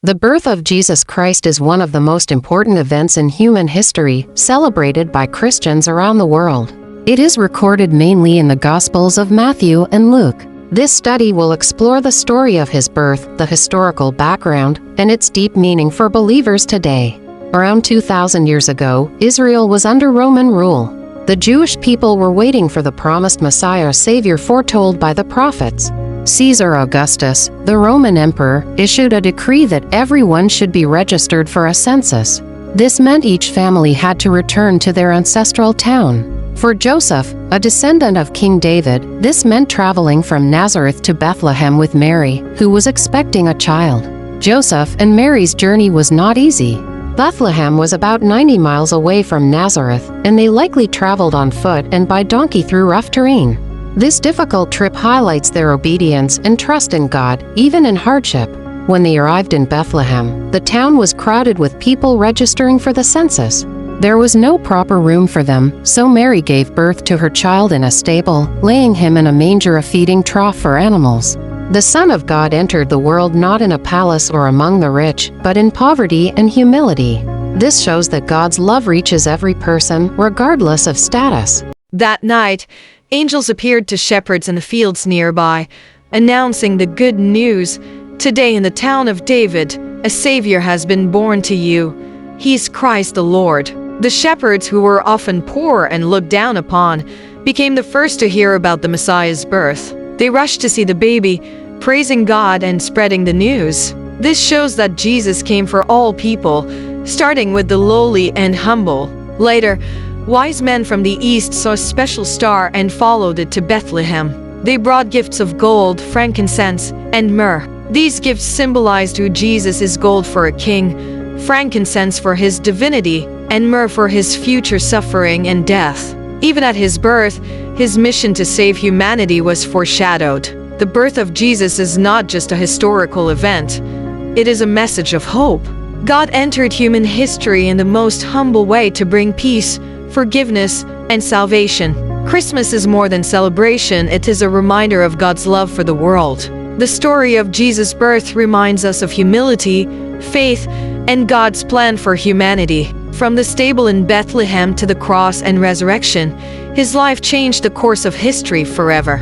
The birth of Jesus Christ is one of the most important events in human history, celebrated by Christians around the world. It is recorded mainly in the Gospels of Matthew and Luke. This study will explore the story of his birth, the historical background, and its deep meaning for believers today. Around 2,000 years ago, Israel was under Roman rule. The Jewish people were waiting for the promised Messiah Savior foretold by the prophets. Caesar Augustus, the Roman emperor, issued a decree that everyone should be registered for a census. This meant each family had to return to their ancestral town. For Joseph, a descendant of King David, this meant traveling from Nazareth to Bethlehem with Mary, who was expecting a child. Joseph and Mary's journey was not easy. Bethlehem was about 90 miles away from Nazareth, and they likely traveled on foot and by donkey through rough terrain. This difficult trip highlights their obedience and trust in God, even in hardship. When they arrived in Bethlehem, the town was crowded with people registering for the census. There was no proper room for them, so Mary gave birth to her child in a stable, laying him in a manger, a feeding trough for animals. The Son of God entered the world not in a palace or among the rich, but in poverty and humility. This shows that God's love reaches every person, regardless of status. That night, angels appeared to shepherds in the fields nearby, announcing the good news. Today in the town of David, a Savior has been born to you. He's Christ the Lord. The shepherds, who were often poor and looked down upon, became the first to hear about the Messiah's birth. They rushed to see the baby, praising God and spreading the news. This shows that Jesus came for all people, starting with the lowly and humble. Later, wise men from the east saw a special star and followed it to Bethlehem. They brought gifts of gold, frankincense, and myrrh. These gifts symbolized who Jesus is: gold for a king, frankincense for his divinity, and myrrh for his future suffering and death. Even at his birth, his mission to save humanity was foreshadowed. The birth of Jesus is not just a historical event, it is a message of hope. God entered human history in the most humble way to bring peace, forgiveness, and salvation. Christmas is more than celebration, it is a reminder of God's love for the world. The story of Jesus' birth reminds us of humility, faith, and God's plan for humanity. From the stable in Bethlehem to the cross and resurrection, his life changed the course of history forever.